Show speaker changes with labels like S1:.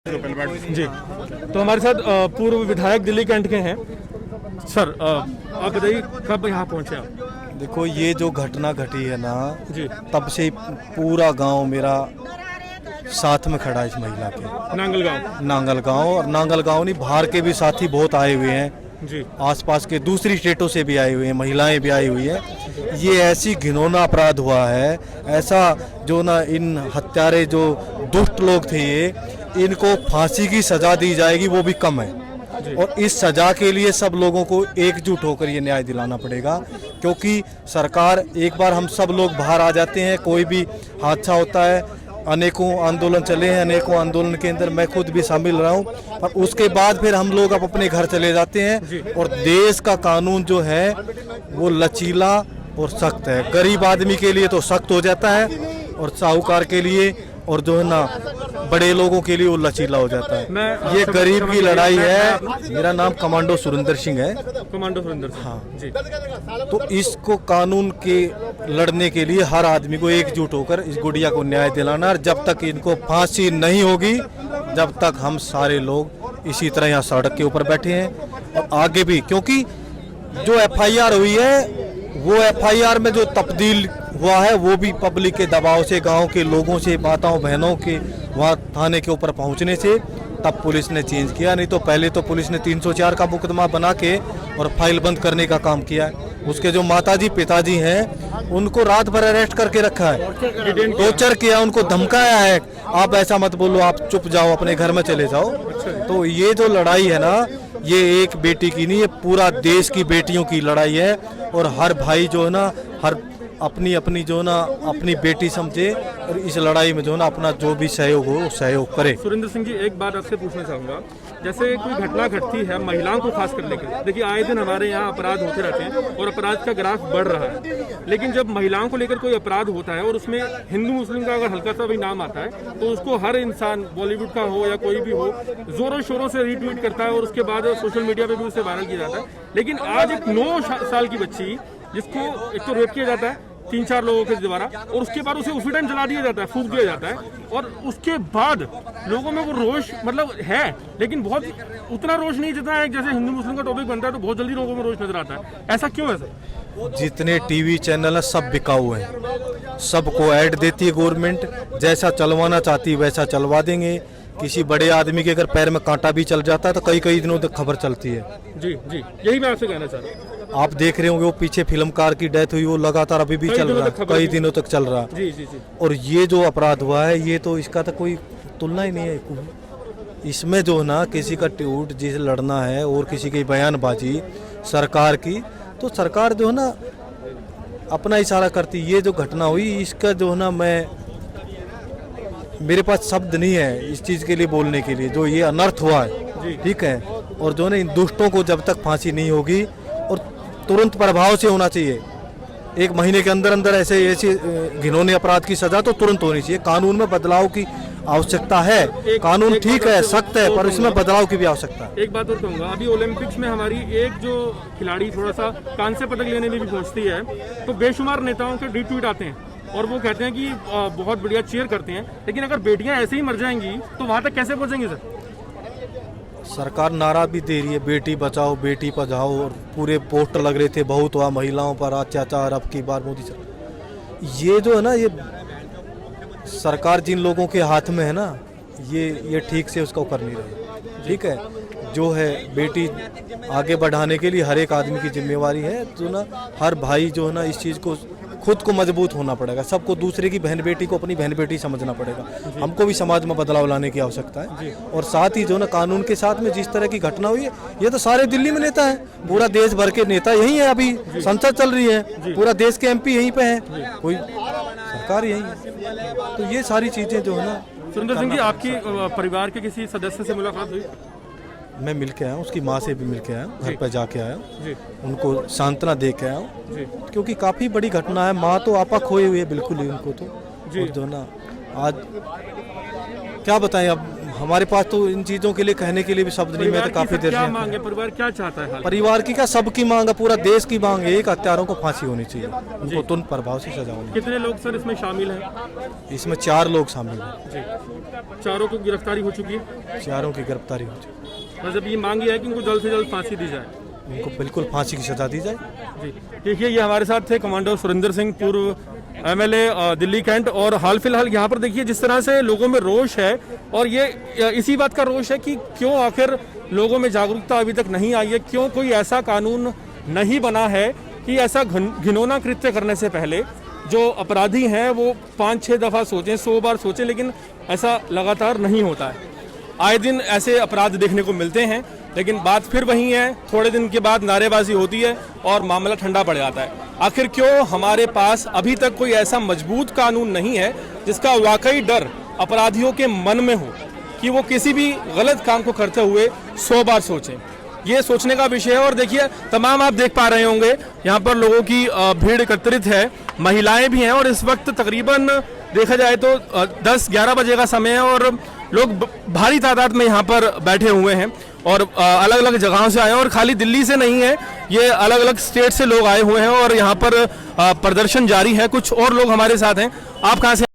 S1: जी, तो हमारे साथ पूर्व विधायक दिल्ली कैंट के हैं। सर, आप बताइए कब यहाँ पहुँचे आप?
S2: देखो, ये जो घटना घटी है ना
S1: जी,
S2: तब से ही पूरा गांव मेरा साथ में खड़ा है इस महिला के। नांगल गांव और नांगल गांव नहीं, बाहर के भी साथी बहुत आए हुए हैं
S1: जी,
S2: आसपास के दूसरी स्टेटों से भी आए हुए हैं, महिलाएं भी आई हुई हैं। ये ऐसी घिनौना अपराध हुआ है, ऐसा जो ना इन हत्यारे जो दुष्ट लोग थे ये, इनको फांसी की सजा दी जाएगी वो भी कम है। और इस सजा के लिए सब लोगों को एकजुट होकर ये न्याय दिलाना पड़ेगा, क्योंकि सरकार, एक बार हम सब लोग बाहर आ जाते हैं, कोई भी हादसा होता है, अनेकों आंदोलन चले हैं, अनेकों आंदोलन के अंदर मैं खुद भी शामिल रहा हूँ, और उसके बाद फिर हम लोग अब अपने घर चले जाते हैं। और देश का कानून जो है वो लचीला और सख्त है। गरीब आदमी के लिए तो सख्त हो जाता है, और साहूकार के लिए और जो है ना बड़े लोगों के लिए वो लचीला हो जाता है। ये गरीब की लड़ाई है। मेरा नाम कमांडो सुरेंद्र सिंह है।
S1: कमांडो सुरेंद्र,
S2: हाँ
S1: जी।
S2: तो इसको कानून के लड़ने के लिए हर आदमी को एकजुट होकर इस गुड़िया को न्याय दिलाना, और जब तक इनको फांसी नहीं होगी जब तक हम सारे लोग इसी तरह यहाँ सड़क के ऊपर बैठे हैं। और आगे भी, क्योंकि जो FIR हुई है वो FIR में जो तब्दील हुआ है वो भी पब्लिक के दबाव से, गांव के लोगों से, माताओं बहनों के वहाँ थाने के ऊपर पहुँचने से तब पुलिस ने चेंज किया। नहीं तो पहले तो पुलिस ने 304 का मुकदमा बना के और फाइल बंद करने का काम किया है। उसके जो माताजी पिताजी हैं उनको रात भर अरेस्ट करके रखा है, टॉर्चर किया, उनको धमकाया है, आप ऐसा मत बोलो, आप चुप जाओ, अपने घर में चले जाओ। तो ये जो लड़ाई है ना, ये एक बेटी की नहीं, ये पूरा देश की बेटियों की लड़ाई है। और हर भाई जो है ना, हर अपनी अपनी जो ना अपनी बेटी समझे, और इस लड़ाई में जो ना अपना जो भी सहयोग हो सहयोग करे।
S1: सुरेंद्र सिंह जी, एक बात आपसे पूछना चाहूँगा, जैसे कोई घटना घटती है महिलाओं को खास कर लेकर, देखिए आए दिन हमारे यहाँ अपराध होते रहते हैं और अपराध का ग्राफ बढ़ रहा है, लेकिन जब महिलाओं को लेकर कोई अपराध होता है और उसमें हिंदू मुस्लिम का अगर हल्का सा भी नाम आता है तो उसको हर इंसान, बॉलीवुड का हो या कोई भी हो, जोरों शोरों से रीट्वीट करता है और उसके बाद सोशल मीडिया पर भी उसे वायरल किया जाता है। लेकिन आज एक 9 साल की बच्ची, जिसको एक तो रेप किया जाता है 3-4 लोगों के द्वारा, और उसके बाद उसे उसी टाइम जला दिया जाता है, फूंक दिया जाता है, और उसके बाद लोगों में वो रोष मतलब है, लेकिन बहुत उतना रोष नहीं जितना है। जैसे हिंदू मुस्लिम का टॉपिक बनता है तो बहुत जल्दी लोगों में रोष नजर आता है। ऐसा क्यों है सर?
S2: जितने टीवी चैनल है सब बिकाऊ हैं, सबको ऐड देती है गवर्नमेंट, जैसा चलवाना चाहती है वैसा चलवा देंगे। किसी बड़े आदमी के अगर पैर में कांटा भी चल जाता है तो कई कई दिनों तक खबर चलती है।
S1: जी जी, यही मैं आपसे कहना चाह रहा हूँ।
S2: आप देख रहे होंगे वो पीछे फिल्मकार की डेथ हुई, वो लगातार अभी भी चल रहा है, कई दिनों तक चल रहा है।
S1: जी जी जी।
S2: और ये जो अपराध हुआ है ये तो इसका तो कोई तुलना ही नहीं है। इसमें जो है ना किसी का ट्वीट जिसे लड़ना है और किसी की बयानबाजी सरकार की, तो सरकार जो है ना अपना इशारा करती। ये जो घटना हुई इसका जो है ना, मेरे पास शब्द नहीं है इस चीज़ के लिए बोलने के लिए, जो ये अनर्थ हुआ है, ठीक है। और जो है ना इन दुष्टों को जब तक फांसी नहीं होगी, और तुरंत प्रभाव से होना चाहिए, 1 महीने के अंदर अंदर ऐसे घिनौने अपराध की सजा तो तुरंत होनी चाहिए। कानून में बदलाव की आवश्यकता है, कानून ठीक है, सख्त है, पर इसमें बदलाव की भी आवश्यकता है।
S1: एक बात और कहूँगा, अभी ओलंपिक्स में हमारी एक जो खिलाड़ी थोड़ा सा कांस्य पदक लेने में भी पहुँचती है तो बेशुमार नेताओं के रीट्वीट आते हैं और वो कहते हैं कि बहुत बढ़िया चीयर करते हैं, लेकिन अगर बेटियां ऐसे ही मर जाएंगी तो वहां तक कैसे पहुंचेंगे सर?
S2: सरकार नारा भी दे रही है, बेटी बचाओ बेटी पढ़ाओ, और पूरे पोस्टर लग रहे थे, बहुत हुआ महिलाओं पर अत्याचार, अब की बार मोदी सरकार। ये जो है ना, ये सरकार जिन लोगों के हाथ में है ना, ये ठीक से उसको कर नहीं रही। ठीक है, जो है बेटी आगे बढ़ाने के लिए हर एक आदमी की जिम्मेवारी है, तो ना हर भाई जो है ना इस चीज़ को खुद को मजबूत होना पड़ेगा, सबको दूसरे की बहन बेटी को अपनी बहन बेटी समझना पड़ेगा। हमको भी समाज में बदलाव लाने की आवश्यकता है। और साथ ही जो ना कानून के साथ में जिस तरह की घटना हुई है, ये तो सारे दिल्ली में नेता है, पूरा देश भर के नेता यही है, अभी संसद चल रही है, पूरा देश के MP यहीं पे हैं, कोई सरकार यही है। तो ये सारी चीजें जो है ना।
S1: सुरेंद्र सिंह जी, आपकी परिवार के किसी सदस्य से मुलाकात हुई?
S2: मैं मिल के आया हूँ, उसकी माँ से भी मिल के आया हूँ, घर पर जाके आया हूँ, उनको सांत्वना दे के आया हूँ, क्योंकि काफ़ी बड़ी घटना है। माँ तो आपा खोए हुए बिल्कुल ही उनको तो, जो ना आज क्या बताएं, अब हमारे पास तो इन चीज़ों के लिए कहने के लिए भी शब्द नहीं। मैं तो काफ़ी देर
S1: क्या
S2: से
S1: मांगे, परिवार क्या चाहता है हाल?
S2: परिवार की क्या, सबकी मांग है, पूरा देश की मांग है। एक हत्यारों को फांसी होनी चाहिए, उनको तुरंत प्रभाव से सजा होनी
S1: कितने लोग सर इसमें शामिल हैं?
S2: चाहिए। इसमें 4 लोग शामिल हैं,
S1: जी, चारों की गिरफ्तारी हो चुकी है।
S2: चारों की गिरफ्तारी हो चुकी
S1: मतलब ये मांग है कि इनको जल्द से जल्द फांसी दी जाए।
S2: है। इनको बिल्कुल फांसी की सजा दी जाए।
S1: जी, देखिए ये हमारे साथ थे कमांडर सुरेंद्र सिंह, पूर्व एमएलए दिल्ली कैंट। और हाल फिलहाल यहाँ पर देखिए जिस तरह से लोगों में रोष है, और ये इसी बात का रोष है कि क्यों आखिर लोगों में जागरूकता अभी तक नहीं आई है, क्यों कोई ऐसा कानून नहीं बना है कि ऐसा घिनौना कृत्य करने से पहले जो अपराधी हैं वो 5-6 दफ़ा सोचें, 100 बार सोचें, लेकिन ऐसा लगातार नहीं होता है। आए दिन ऐसे अपराध देखने को मिलते हैं, लेकिन बात फिर वही है, थोड़े दिन के बाद नारेबाजी होती है और मामला ठंडा पड़ जाता है। आखिर क्यों हमारे पास अभी तक कोई ऐसा मजबूत कानून नहीं है जिसका वाकई डर अपराधियों के मन में हो कि वो किसी भी गलत काम को करते हुए 100 बार सोचें। ये सोचने का विषय है। और देखिए तमाम आप देख पा रहे होंगे यहाँ पर लोगों की भीड़ एकत्रित है, महिलाएं भी हैं, और इस वक्त तकरीबन देखा जाए तो 10-11 बजे का समय है और लोग भारी तादाद में यहाँ पर बैठे हुए हैं और अलग अलग जगहों से आए हैं। और खाली दिल्ली से नहीं है, ये अलग अलग स्टेट से लोग आए हुए हैं और यहाँ पर प्रदर्शन जारी है। कुछ और लोग हमारे साथ हैं। आप कहाँ से?